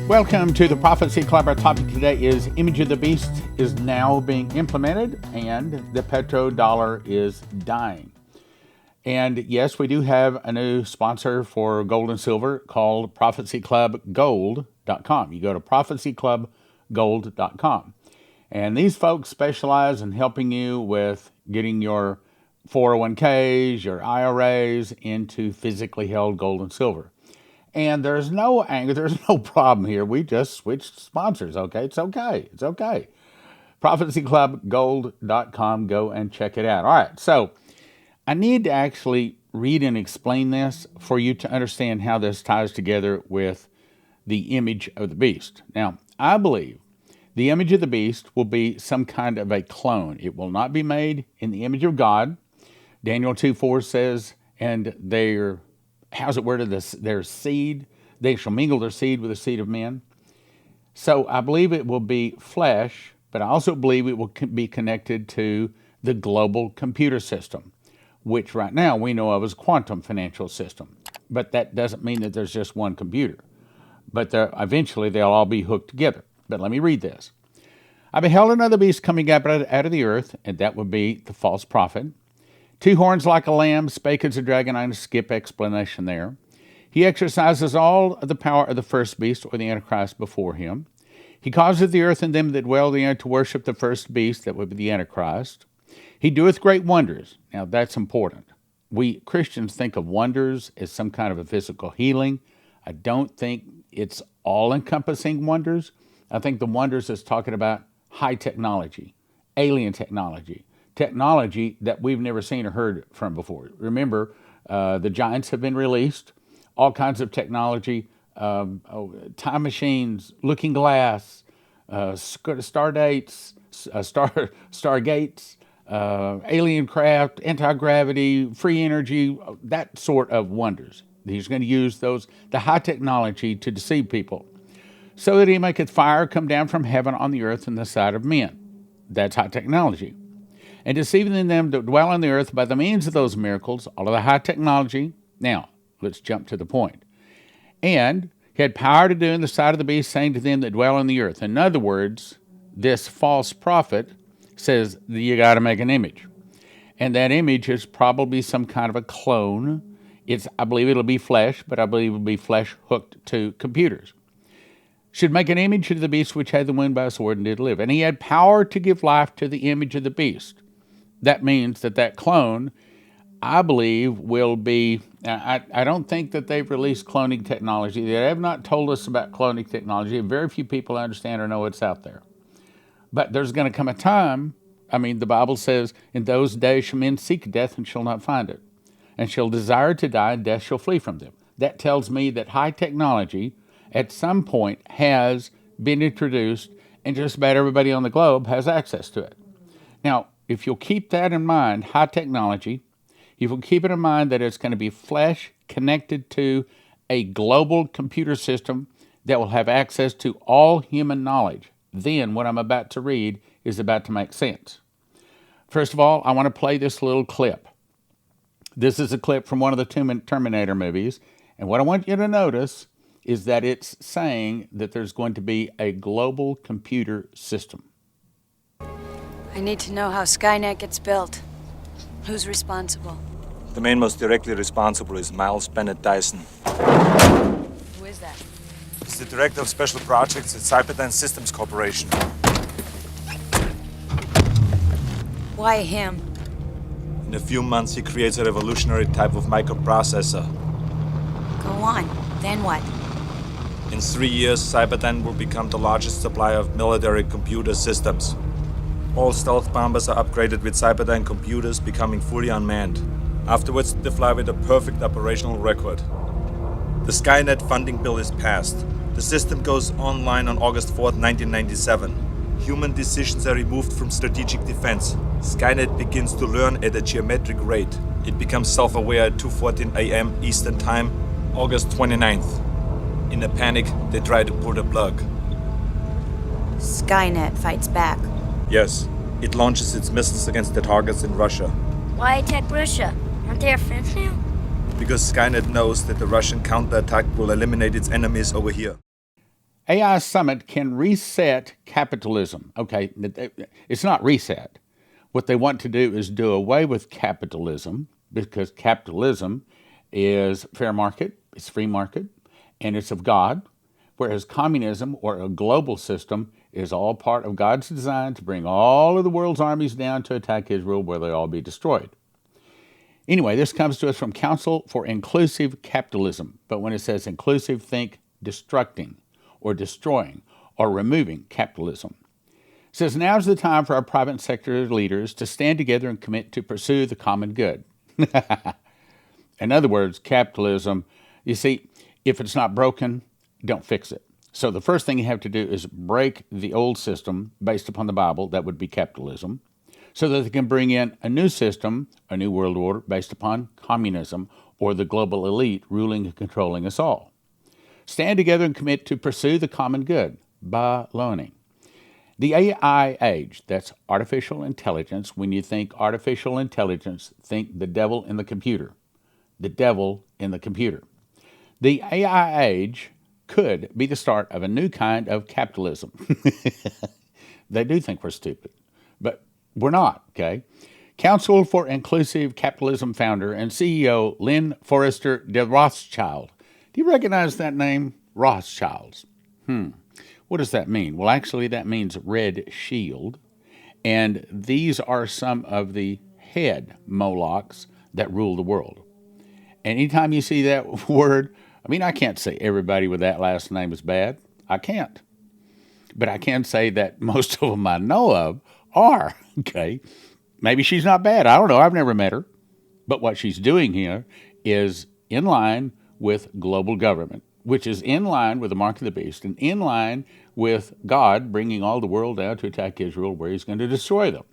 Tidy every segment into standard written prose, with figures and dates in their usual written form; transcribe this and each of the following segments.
Welcome to the Prophecy Club. Our topic today is Image of the Beast is now being implemented and the petrodollar is dying. And yes, we do have a new sponsor for gold and silver called prophecyclubgold.com. You go to prophecyclubgold.com. And these folks specialize in helping you with getting your 401ks, your IRAs into physically held gold and silver. And there's no anger, there's no problem here. We just switched sponsors, okay? It's okay. prophecyclubgold.com. Go and check it out. All right, so I need to actually read and explain this for you to understand how this ties together with the image of the beast. Now, I believe the image of the beast will be some kind of a clone. It will not be made in the image of God. Daniel 2:4 says, and their seed, they shall mingle their seed with the seed of men. So I believe it will be flesh, but I also believe it will be connected to the global computer system, which right now we know of as quantum financial system. But that doesn't mean that there's just one computer. But eventually they'll all be hooked together. But let me read this. I beheld another beast coming up out of the earth, and that would be the false prophet. 2 horns like a lamb, spake as a dragon. I'm going to skip explanation there. He exercises all of the power of the first beast, or the Antichrist, before him. He causeth the earth and them that dwell therein to worship the first beast, that would be the Antichrist. He doeth great wonders. Now that's important. We Christians think of wonders as some kind of a physical healing. I don't think it's all-encompassing wonders. I think the wonders is talking about high technology, alien technology that we've never seen or heard from before. Remember, the giants have been released, all kinds of technology, time machines, looking glass, stargates, alien craft, anti-gravity, free energy, that sort of wonders. He's going to use the high technology to deceive people, so that he maketh fire come down from heaven on the earth in the sight of men. That's high technology. And deceiving them that dwell on the earth by the means of those miracles, all of the high technology. Now, let's jump to the point. And he had power to do in the sight of the beast, saying to them that dwell on the earth. In other words, this false prophet says that you got to make an image. And that image is probably some kind of a clone. I believe it'll be flesh, but I believe it'll be flesh hooked to computers. Should make an image of the beast which had the wound by a sword and did live. And he had power to give life to the image of the beast. That means that clone, I believe, will be, I don't think that they've released cloning technology. They have not told us about cloning technology. Very few people understand or know it's out there. But there's going to come a time, the Bible says, in those days shall men seek death and shall not find it, and shall desire to die, and death shall flee from them. That tells me that high technology at some point has been introduced, and just about everybody on the globe has access to it. Now, if you'll keep that in mind, high technology, if you'll keep it in mind that it's going to be flesh connected to a global computer system that will have access to all human knowledge, then what I'm about to read is about to make sense. First of all, I want to play this little clip. This is a clip from one of the Terminator movies, and what I want you to notice is that it's saying that there's going to be a global computer system. I need to know how Skynet gets built. Who's responsible? The man most directly responsible is Miles Bennett Dyson. Who is that? He's the director of special projects at Cyberdyne Systems Corporation. Why him? In a few months, he creates a revolutionary type of microprocessor. Go on. Then what? In 3 years, Cyberdyne will become the largest supplier of military computer systems. All stealth bombers are upgraded with Cyberdyne computers, becoming fully unmanned. Afterwards, they fly with a perfect operational record. The Skynet funding bill is passed. The system goes online on August 4th, 1997. Human decisions are removed from strategic defense. Skynet begins to learn at a geometric rate. It becomes self-aware at 2:14 a.m. Eastern Time, August 29th. In a panic, they try to pull the plug. Skynet fights back. Yes, it launches its missiles against the targets in Russia. Why attack Russia? Aren't they our friends now? Because Skynet knows that the Russian counterattack will eliminate its enemies over here. AI Summit can reset capitalism. Okay, it's not reset. What they want to do is do away with capitalism, because capitalism is fair market, it's free market, and it's of God, whereas communism, or a global system, is all part of God's design to bring all of the world's armies down to attack Israel, where they all be destroyed. Anyway, this comes to us from Council for Inclusive Capitalism. But when it says inclusive, think destructing or destroying or removing capitalism. It says, now's the time for our private sector leaders to stand together and commit to pursue the common good. In other words, capitalism, you see, if it's not broken, don't fix it. So the first thing you have to do is break the old system based upon the Bible, that would be capitalism, so that they can bring in a new system, a new world order based upon communism, or the global elite ruling and controlling us all. Stand together and commit to pursue the common good. Baloney. The AI age, that's artificial intelligence. When you think artificial intelligence, think the devil in the computer. The devil in the computer. The AI age could be the start of a new kind of capitalism. They do think we're stupid, but we're not, okay? Council for Inclusive Capitalism founder and CEO Lynn Forrester de Rothschild. Do you recognize that name? Rothschilds. What does that mean? Well, actually, that means red shield. And these are some of the head Molochs that rule the world. And anytime you see that word, I mean, I can't say everybody with that last name is bad. I can't. But I can say that most of them I know of are, okay? Maybe she's not bad. I don't know. I've never met her. But what she's doing here is in line with global government, which is in line with the mark of the beast and in line with God bringing all the world down to attack Israel, where he's going to destroy them.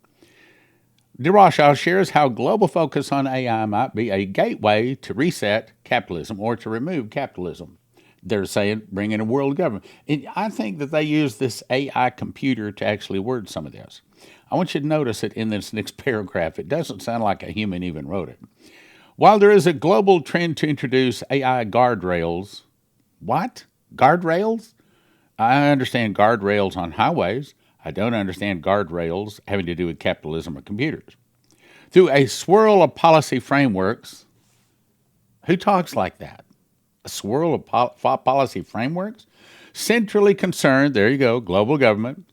De Rothschild shares how global focus on AI might be a gateway to reset capitalism or to remove capitalism. They're saying bring in a world government. And I think that they use this AI computer to actually word some of this. I want you to notice it in this next paragraph. It doesn't sound like a human even wrote it. While there is a global trend to introduce AI guardrails, what? Guardrails? I understand guardrails on highways. I don't understand guardrails having to do with capitalism or computers. Through a swirl of policy frameworks, who talks like that? A swirl of policy frameworks? Centrally concerned, there you go, global government.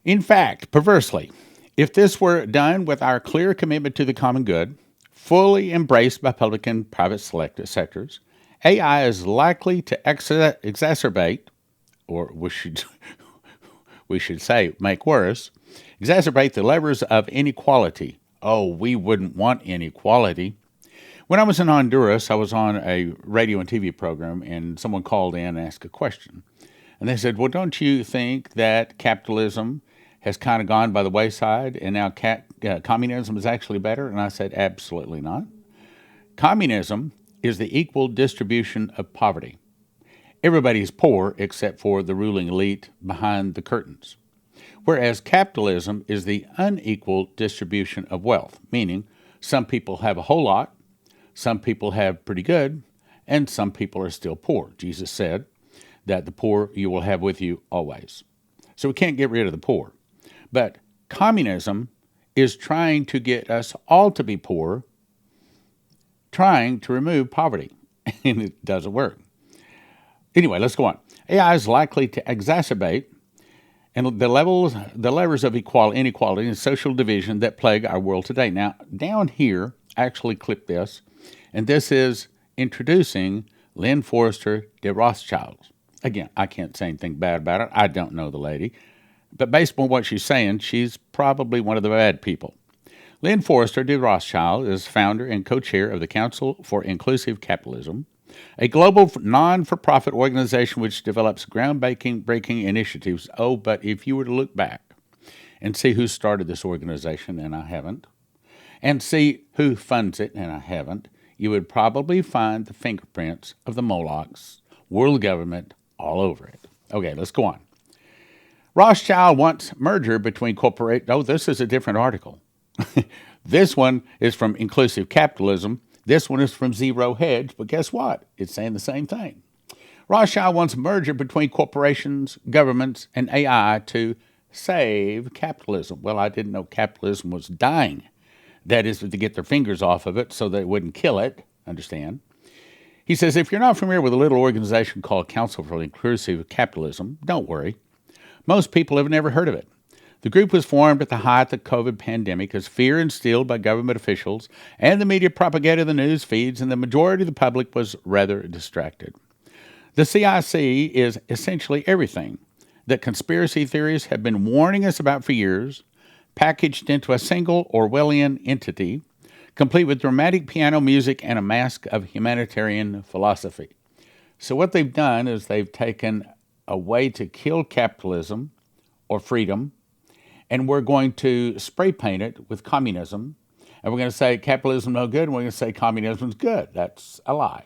In fact, perversely, if this were done with our clear commitment to the common good, fully embraced by public and private sectors, AI is likely to exacerbate, or we should say make worse, exacerbate the levers of inequality. Oh, we wouldn't want inequality. When I was in Honduras, I was on a radio and TV program, and someone called in and asked a question. And they said, well, don't you think that capitalism has kind of gone by the wayside and now communism is actually better? And I said, absolutely not. Communism is the equal distribution of poverty. Everybody's poor except for the ruling elite behind the curtains. Whereas capitalism is the unequal distribution of wealth, meaning some people have a whole lot, some people have pretty good, and some people are still poor. Jesus said that the poor you will have with you always. So we can't get rid of the poor. But communism is trying to get us all to be poor, trying to remove poverty, and it doesn't work. Anyway, let's go on. AI is likely to exacerbate and the levers of inequality and social division that plague our world today. Now, down here, I actually clipped this, and this is introducing Lynn Forrester de Rothschild. Again, I can't say anything bad about it. I don't know the lady. But based on what she's saying, she's probably one of the bad people. Lynn Forrester de Rothschild is founder and co-chair of the Council for Inclusive Capitalism, a global non-for-profit organization which develops groundbreaking initiatives. Oh, but if you were to look back and see who started this organization, and I haven't, and see who funds it, and I haven't, you would probably find the fingerprints of the Molochs, world government, all over it. Okay, let's go on. Rothschild wants merger between corporate. Oh, this is a different article. This one is from Inclusive Capitalism. This one is from Zero Hedge, but guess what? It's saying the same thing. Rothschild wants a merger between corporations, governments, and AI to save capitalism. Well, I didn't know capitalism was dying. That is, to get their fingers off of it so they wouldn't kill it, understand? He says, if you're not familiar with a little organization called Council for Inclusive Capitalism, don't worry. Most people have never heard of it. The group was formed at the height of the COVID pandemic as fear instilled by government officials and the media propaganda the news feeds, and the majority of the public was rather distracted. The CIC is essentially everything that conspiracy theories have been warning us about for years, packaged into a single Orwellian entity, complete with dramatic piano music and a mask of humanitarian philosophy. So what they've done is they've taken a way to kill capitalism or freedom, and we're going to spray paint it with communism, and we're going to say capitalism no good, and we're going to say communism is good. That's a lie.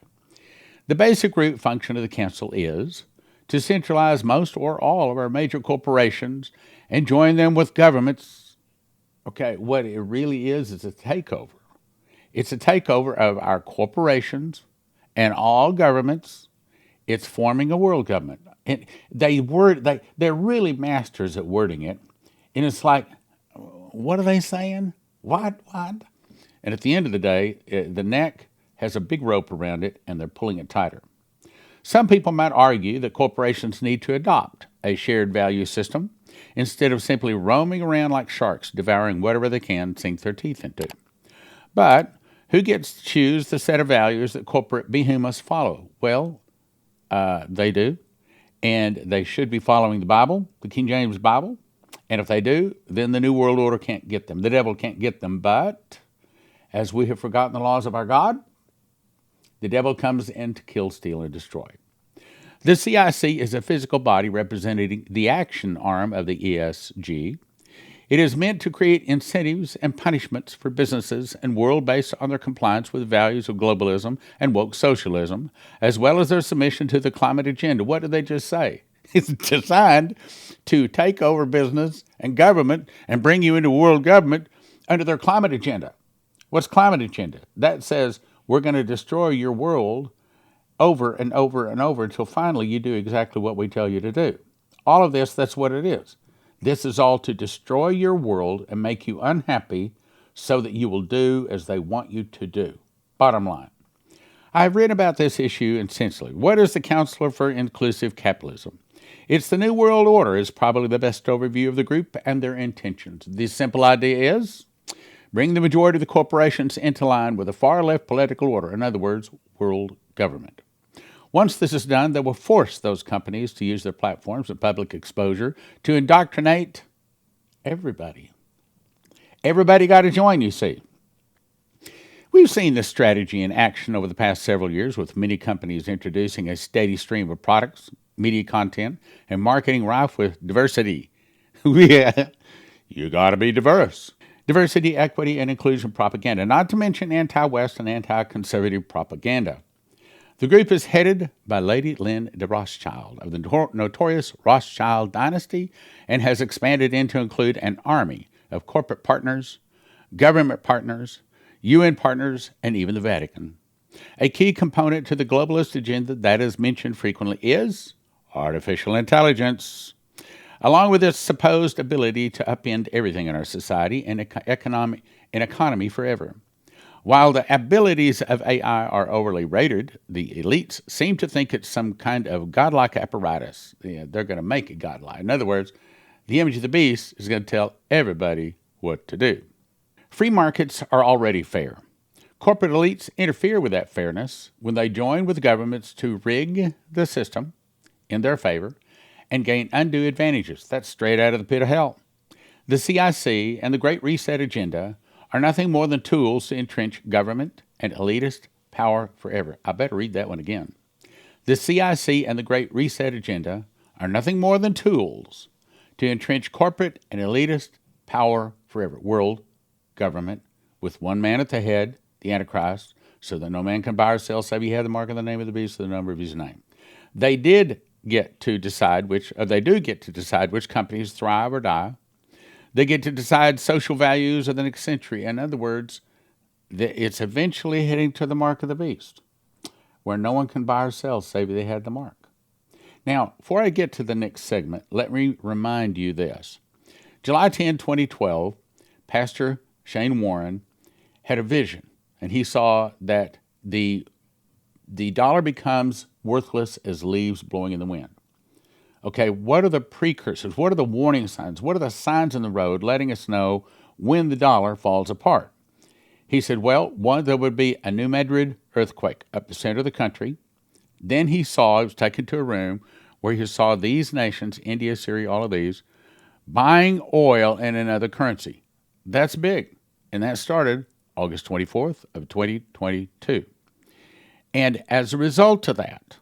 The basic root function of the council is to centralize most or all of our major corporations and join them with governments. Okay, what it really is a takeover. It's a takeover of our corporations and all governments. It's forming a world government. And they're really masters at wording it. And it's like, what are they saying? What? And at the end of the day, the neck has a big rope around it, and they're pulling it tighter. Some people might argue that corporations need to adopt a shared value system instead of simply roaming around like sharks, devouring whatever they can sink their teeth into. But who gets to choose the set of values that corporate behemoths follow? Well, they do, and they should be following the Bible, the King James Bible, and if they do, then the New World Order can't get them. The devil can't get them, but as we have forgotten the laws of our God, the devil comes in to kill, steal, and destroy. The CIC is a physical body representing the action arm of the ESG. It is meant to create incentives and punishments for businesses and world based on their compliance with values of globalism and woke socialism, as well as their submission to the climate agenda. What did they just say? It's designed to take over business and government and bring you into world government under their climate agenda. What's climate agenda? That says we're going to destroy your world over and over and over until finally you do exactly what we tell you to do. All of this, that's what it is. This is all to destroy your world and make you unhappy so that you will do as they want you to do. Bottom line. I have written about this issue extensively. What is the Counselor for Inclusive Capitalism? It's the New World Order is probably the best overview of the group and their intentions. The simple idea is bring the majority of the corporations into line with a far-left political order, in other words, world government. Once this is done, they will force those companies to use their platforms and public exposure to indoctrinate everybody. Everybody got to join, you see. We've seen this strategy in action over the past several years, with many companies introducing a steady stream of products, media content, and marketing rife with diversity. Yeah, you got to be diverse. Diversity, equity, and inclusion propaganda, not to mention anti-West and anti-conservative propaganda. The group is headed by Lady Lynn de Rothschild of the notorious Rothschild dynasty and has expanded into include an army of corporate partners, government partners, UN partners, and even the Vatican. A key component to the globalist agenda that is mentioned frequently is artificial intelligence, along with its supposed ability to upend everything in our society and economy forever. While the abilities of AI are overly rated, the elites seem to think it's some kind of godlike apparatus. They're going to make it godlike. In other words, the image of the beast is going to tell everybody what to do. Free markets are already fair. Corporate elites interfere with that fairness when they join with governments to rig the system in their favor and gain undue advantages. That's straight out of the pit of hell. The CIC and the Great Reset agenda are nothing more than tools to entrench government and elitist power forever. I better read that one again. The CIC and the Great Reset agenda are nothing more than tools to entrench corporate and elitist power forever. World government with one man at the head, the Antichrist, so that no man can buy or sell save he have the mark of the name of the beast or the number of his name. They do get to decide which companies thrive or die. They get to decide social values of the next century. In other words, it's eventually heading to the mark of the beast, where no one can buy or sell save they had the mark. Now, before I get to the next segment, let me remind you this. July 10, 2012, Pastor Shane Warren had a vision, and he saw that the dollar becomes worthless as leaves blowing in the wind. Okay, what are the precursors? What are the warning signs? What are the signs in the road letting us know when the dollar falls apart? He said, well, one, there would be a New Madrid earthquake up the center of the country. Then he was taken to a room where he saw these nations, India, Syria, all of these, buying oil in another currency. That's big. And that started August 24th of 2022. And as a result of that,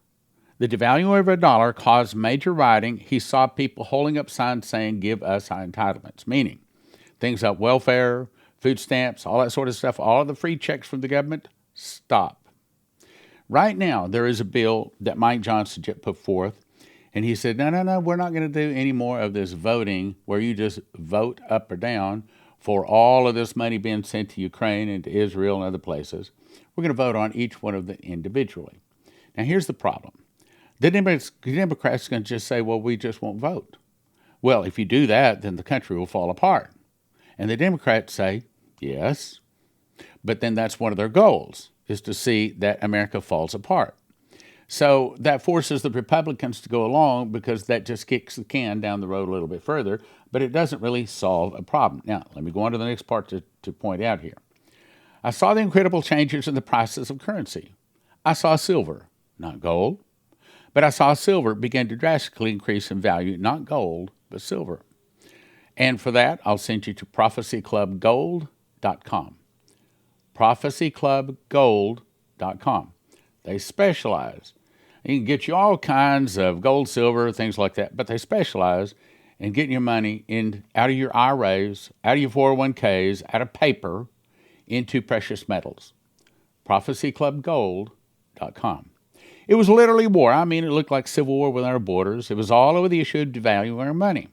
the devaluing of a dollar caused major rioting. He saw people holding up signs saying, give us our entitlements, meaning things like welfare, food stamps, all that sort of stuff, all of the free checks from the government, stop. Right now, there is a bill that Mike Johnson just put forth, and he said, no, we're not going to do any more of this voting where you just vote up or down for all of this money being sent to Ukraine and to Israel and other places. We're going to vote on each one of them individually. Now, here's the problem. The Democrats are going to just say, well, we just won't vote. Well, if you do that, then the country will fall apart. And the Democrats say, yes, but then that's one of their goals, is to see that America falls apart. So that forces the Republicans to go along because that just kicks the can down the road a little bit further, but it doesn't really solve a problem. Now, let me go on to the next part to point out here. I saw the incredible changes in the prices of currency. I saw silver, not gold, but I saw silver begin to drastically increase in value, not gold, but silver. And for that, I'll send you to prophecyclubgold.com. prophecyclubgold.com. They specialize. You can get you all kinds of gold, silver, things like that, but they specialize in getting your money out of your IRAs, out of your 401ks, out of paper, into precious metals. prophecyclubgold.com. It was literally war. I mean, it looked like civil war within our borders. It was all over the issue of devaluing our money.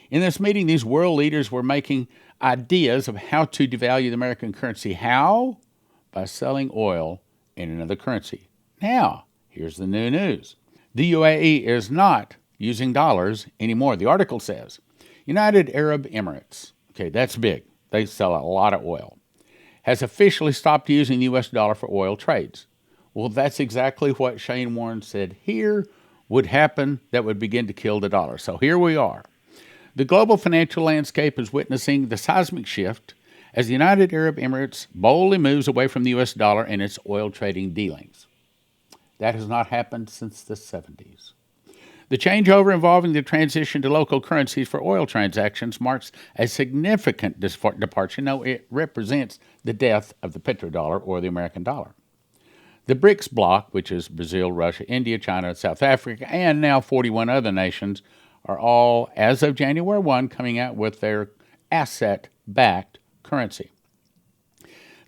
In this meeting, these world leaders were making ideas of how to devalue the American currency. How? By selling oil in another currency. Now, here's the new news. The UAE is not using dollars anymore. The article says, United Arab Emirates, okay, that's big. They sell a lot of oil, has officially stopped using the U.S. dollar for oil trades. Well, that's exactly what Shane Warren said here would happen that would begin to kill the dollar. So here we are. The global financial landscape is witnessing the seismic shift as the United Arab Emirates boldly moves away from the U.S. dollar and its oil trading dealings. That has not happened since the 70s. The changeover involving the transition to local currencies for oil transactions marks a significant departure. No, it represents the death of the petrodollar or the American dollar. The BRICS bloc, which is Brazil, Russia, India, China, South Africa, and now 41 other nations, are all, as of January 1, coming out with their asset-backed currency.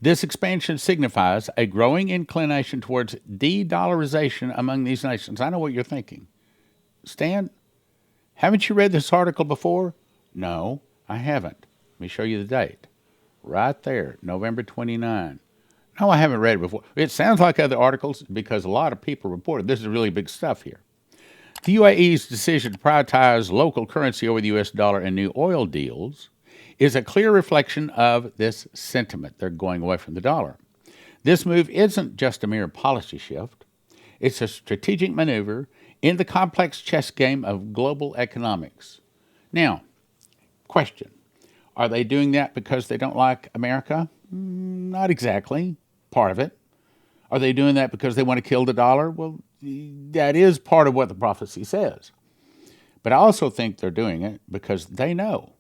This expansion signifies a growing inclination towards de-dollarization among these nations. I know what you're thinking. Stan, haven't you read this article before? No, I haven't. Let me show you the date. Right there, November 29. No, I haven't read it before. It sounds like other articles because a lot of people reported. This is really big stuff here. The UAE's decision to prioritize local currency over the U.S. dollar in new oil deals is a clear reflection of this sentiment. They're going away from the dollar. This move isn't just a mere policy shift. It's a strategic maneuver in the complex chess game of global economics. Now, question. Are they doing that because they don't like America? Not exactly. Part of it. Are they doing that because they want to kill the dollar? Well, that is part of what the prophecy says. But I also think they're doing it because they know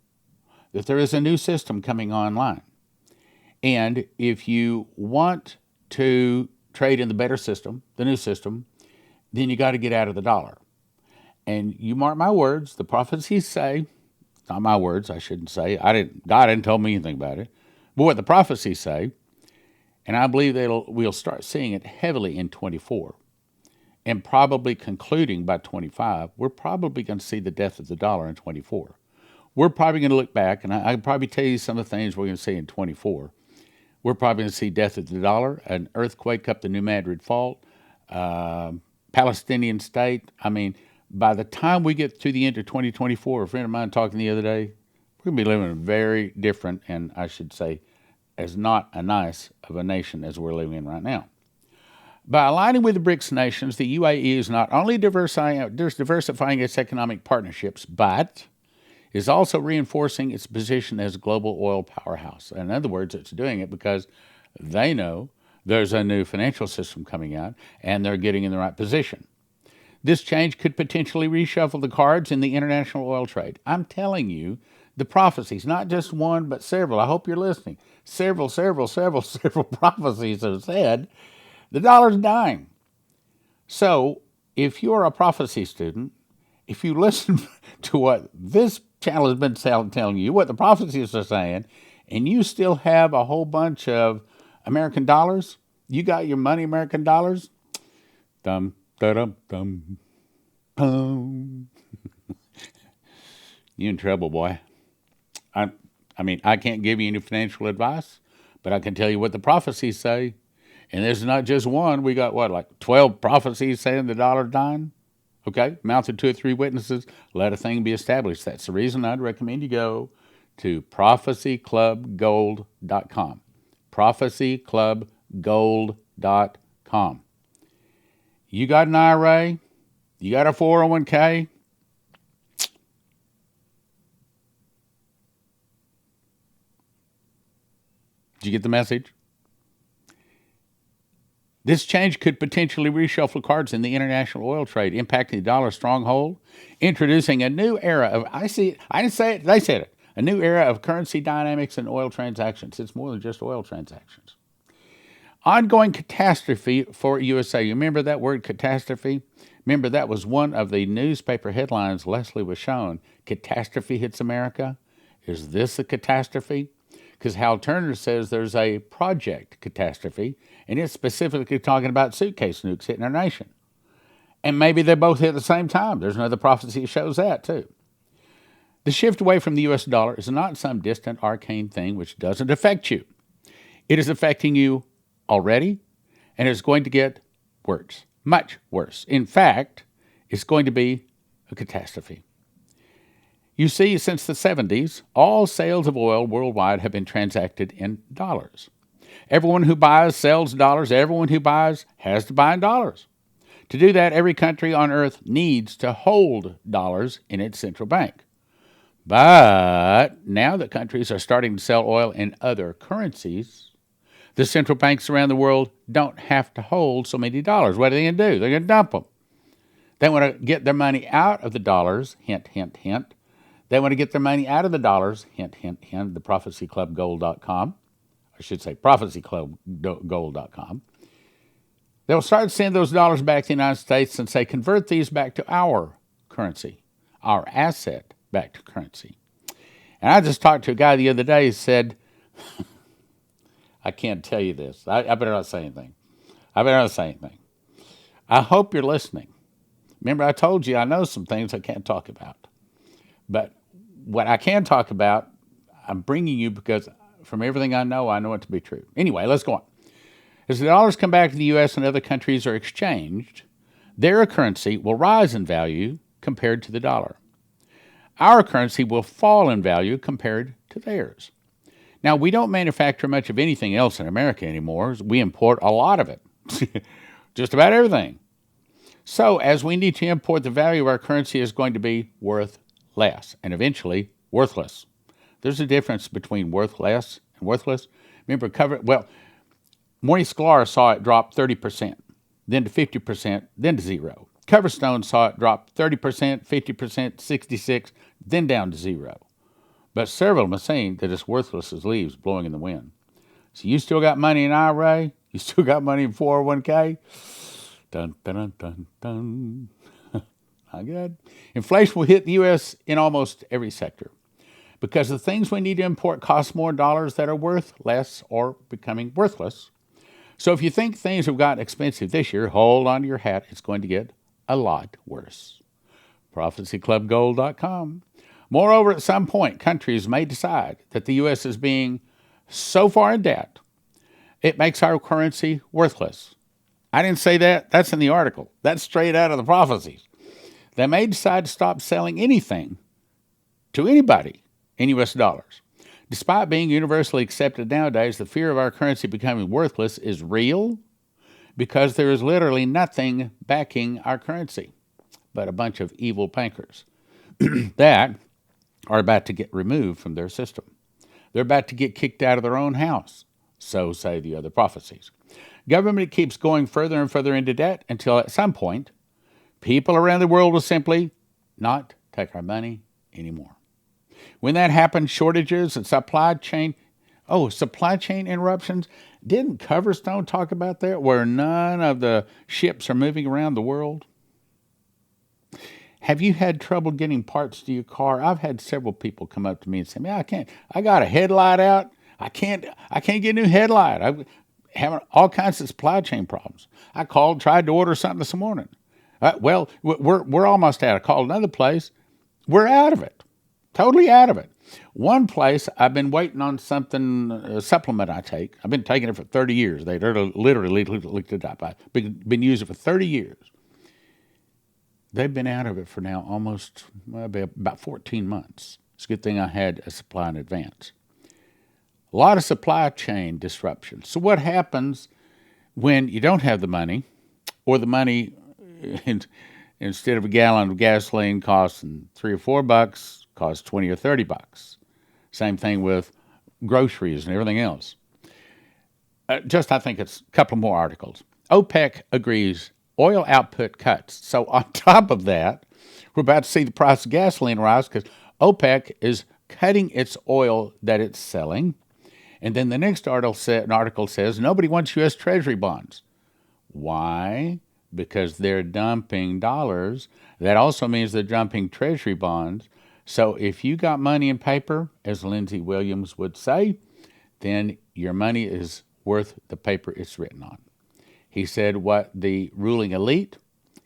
that there is a new system coming online. And if you want to trade in the better system, the new system, then you got to get out of the dollar. And you mark my words, the prophecies say, not my words, I shouldn't say, God didn't tell me anything about it, but what the prophecies say, and I believe we'll start seeing it heavily in 24, and probably concluding by 25, we're probably going to see the death of the dollar in 24. We're probably going to look back, and I can probably tell you some of the things we're going to see in 24. We're probably going to see death of the dollar, an earthquake up the New Madrid Fault, Palestinian state. I mean, by the time we get to the end of 2024, a friend of mine talking the other day, we're going to be living in a very different, and I should say, as not a nice of a nation as we're living in right now. By aligning with the BRICS nations, the UAE is not only diversifying its economic partnerships, but is also reinforcing its position as a global oil powerhouse. In other words, it's doing it because they know there's a new financial system coming out, and they're getting in the right position. This change could potentially reshuffle the cards in the international oil trade. I'm telling you, the prophecies, not just one, but several. I hope you're listening. Several prophecies have said the dollar's dying. So if you're a prophecy student, if you listen to what this channel has been telling you, what the prophecies are saying, and you still have a whole bunch of American dollars, you got your money American dollars, dum, da-dum, dum, dum. You in trouble, boy. I mean, I can't give you any financial advice, but I can tell you what the prophecies say. And there's not just one. We got, like 12 prophecies saying the dollar's dying? Okay, mouth of 2 or 3 witnesses, let a thing be established. That's the reason I'd recommend you go to prophecyclubgold.com. prophecyclubgold.com. You got an IRA? You got a 401k? Did you get the message? This change could potentially reshuffle cards in the international oil trade, impacting the dollar stronghold, introducing a new era of, I didn't say it, they said it, a new era of currency dynamics and oil transactions. It's more than just oil transactions. Ongoing catastrophe for USA. You remember that word catastrophe? Remember that was one of the newspaper headlines Leslie was shown. Catastrophe hits America. Is this a catastrophe? Because Hal Turner says there's a project catastrophe, and it's specifically talking about suitcase nukes hitting our nation. And maybe they both hit at the same time. There's another prophecy that shows that, too. The shift away from the U.S. dollar is not some distant arcane thing which doesn't affect you. It is affecting you already, and it's going to get worse, much worse. In fact, it's going to be a catastrophe. You see, since the 70s, all sales of oil worldwide have been transacted in dollars. Everyone who buys sells dollars. Everyone who buys has to buy in dollars. To do that, every country on earth needs to hold dollars in its central bank. But now that countries are starting to sell oil in other currencies, the central banks around the world don't have to hold so many dollars. What are they going to do? They're going to dump them. They want to get their money out of the dollars, hint, hint, hint. They want to get their money out of the dollars, hint, hint, hint, the prophecyclubgold.com. I should say prophecyclubgold.com. They'll start sending those dollars back to the United States and say, convert these back to our currency, our asset back to currency. And I just talked to a guy the other day who said, I can't tell you this. I better not say anything. I hope you're listening. Remember, I told you I know some things I can't talk about. But what I can talk about, I'm bringing you because from everything I know it to be true. Anyway, let's go on. As the dollars come back to the U.S. and other countries are exchanged, their currency will rise in value compared to the dollar. Our currency will fall in value compared to theirs. Now, we don't manufacture much of anything else in America anymore. We import a lot of it, just about everything. So, as we need to import, the value of our currency is going to be worth less, and eventually worthless. There's a difference between worth less and worthless. Remember, Morning Sklar saw it drop 30%, then to 50%, then to zero. Coverstone saw it drop 30%, 50%, 66%, then down to zero. But several of them have seen that it's worthless as leaves blowing in the wind. So you still got money in IRA? You still got money in 401k? Dun, dun, dun, dun, dun. Not good. Inflation will hit the U.S. in almost every sector because the things we need to import cost more dollars that are worth less or becoming worthless. So if you think things have gotten expensive this year, hold on to your hat. It's going to get a lot worse. prophecyclubgold.com. Moreover, at some point, countries may decide that the U.S. is being so far in debt, it makes our currency worthless. I didn't say that. That's in the article. That's straight out of the prophecies. They may decide to stop selling anything to anybody in U.S. dollars. Despite being universally accepted nowadays, the fear of our currency becoming worthless is real because there is literally nothing backing our currency but a bunch of evil bankers that are about to get removed from their system. They're about to get kicked out of their own house, so say the other prophecies. Government keeps going further and further into debt until at some point, people around the world will simply not take our money anymore. When that happens, shortages and supply chain interruptions. Didn't Coverstone talk about that, where none of the ships are moving around the world? Have you had trouble getting parts to your car? I've had several people come up to me and say, "Man, I got a headlight out. I can't get a new headlight. I'm having all kinds of supply chain problems." I tried to order something this morning. Well, we're almost out. I called another place. We're out of it. Totally out of it. One place, I've been waiting on something, a supplement I take. I've been taking it for 30 years. They literally looked it up. I've been using it for 30 years. They've been out of it for now almost about 14 months. It's a good thing I had a supply in advance. A lot of supply chain disruptions. So what happens when you don't have the money, or the money, instead of a gallon of gasoline costing $3 or $4, costs $20 or $30? Same thing with groceries and everything else. I think it's a couple more articles. OPEC agrees oil output cuts. So on top of that, we're about to see the price of gasoline rise because OPEC is cutting its oil that it's selling. And then the next article says nobody wants U.S. Treasury bonds. Why? Because they're dumping dollars. That also means they're dumping Treasury bonds. So if you got money in paper, as Lindsey Williams would say, then your money is worth the paper it's written on. He said what the ruling elite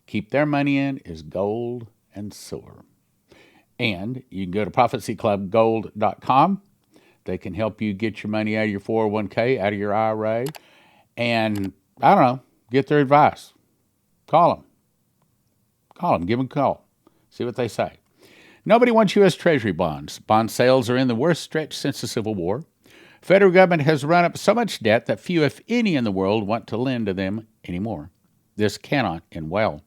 keep their money in is gold and silver. And you can go to prophecyclubgold.com. They can help you get your money out of your 401k, out of your IRA, and, get their advice. Call them, give them a call, see what they say. Nobody wants U.S. Treasury bonds. Bond sales are in the worst stretch since the Civil War. Federal government has run up so much debt that few, if any, in the world want to lend to them anymore. This cannot end well.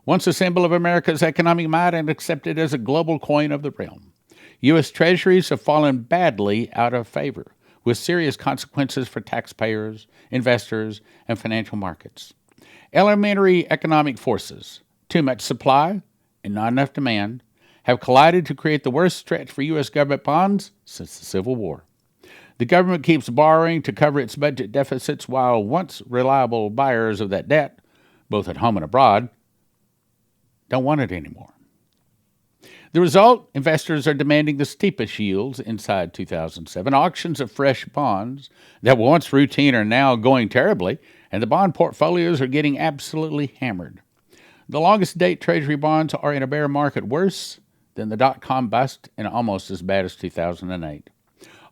Once a symbol of America's economic might and accepted as a global coin of the realm, U.S. Treasuries have fallen badly out of favor, with serious consequences for taxpayers, investors, and financial markets. Elementary economic forces, too much supply and not enough demand, have collided to create the worst stretch for U.S. government bonds since the Civil War. The government keeps borrowing to cover its budget deficits while once reliable buyers of that debt, both at home and abroad, don't want it anymore. The result, investors are demanding the steepest yields inside 2007. Auctions of fresh bonds that were once routine are now going terribly, and the bond portfolios are getting absolutely hammered. The longest date Treasury bonds are in a bear market worse than the dot-com bust and almost as bad as 2008.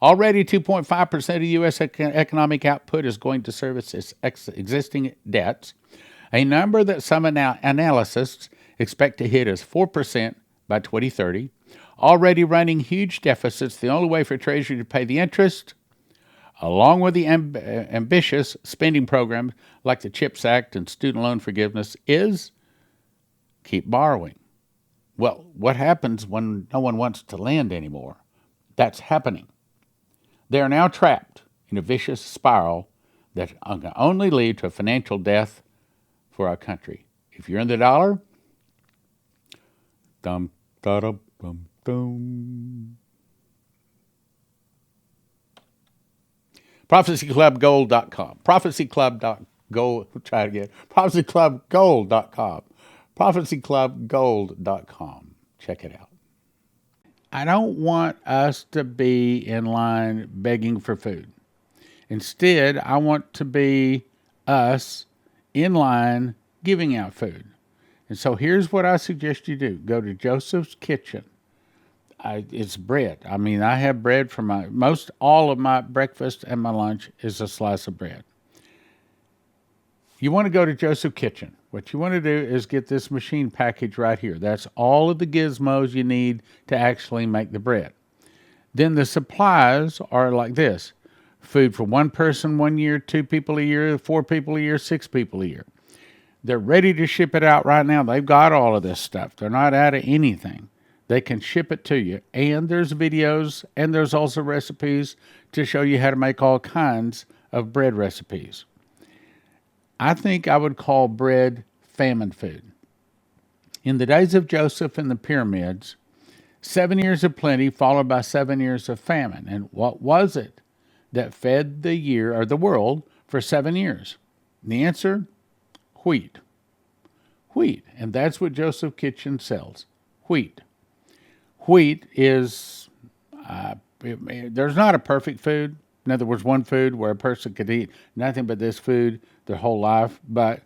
Already 2.5% of U.S. economic output is going to service its existing debts, a number that some analysts expect to hit as 4% by 2030. Already running huge deficits, the only way for Treasury to pay the interest, along with the ambitious spending programs like the CHIPS Act and student loan forgiveness, is keep borrowing. Well, what happens when no one wants to lend anymore? That's happening. They are now trapped in a vicious spiral that can only lead to a financial death for our country. If you're in the dollar, dum da dum dum dum. ProphecyClubGold.com. ProphecyClubGold.com. ProphecyClubGold.com. Check it out. I don't want us to be in line begging for food. Instead, I want to be us in line giving out food. And so here's what I suggest you do. Go to Joseph's Kitchen. It's bread. I have bread for all of my breakfast and my lunch is a slice of bread. You want to go to Joseph's Kitchen. What you want to do is get this machine package right here. That's all of the gizmos you need to actually make the bread. Then the supplies are like this. Food for one person 1 year, 2 people a year, 4 people a year, 6 people a year. They're ready to ship it out right now. They've got all of this stuff. They're not out of anything. They can ship it to you. And there's videos, and there's also recipes to show you how to make all kinds of bread recipes. I think I would call bread famine food. In the days of Joseph and the pyramids, 7 years of plenty followed by 7 years of famine. And what was it that fed the year or the world for 7 years? And the answer, wheat. Wheat. And that's what Joseph Kitchen sells. Wheat. Wheat is, there's not a perfect food. In other words, one food where a person could eat nothing but this food their whole life, but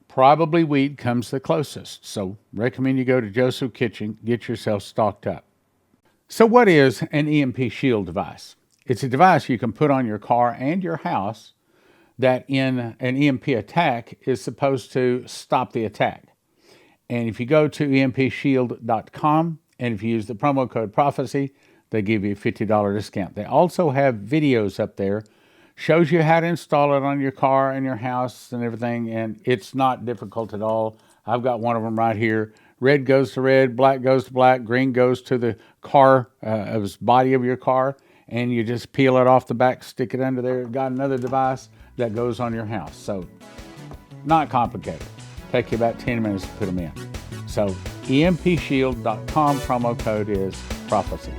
probably wheat comes the closest. So recommend you go to Joseph Kitchen, get yourself stocked up. So what is an EMP Shield device? It's a device you can put on your car and your house that in an EMP attack is supposed to stop the attack. And if you go to empshield.com and if you use the promo code prophecy, they give you a $50 discount. They also have videos up there, shows you how to install it on your car and your house and everything, and it's not difficult at all. I've got one of them right here. Red goes to red, black goes to black, green goes to the car, body of your car, and you just peel it off the back, stick it under there. You've got another device that goes on your house. So, not complicated. Take you about 10 minutes to put them in. So, empshield.com, promo code is prophecy.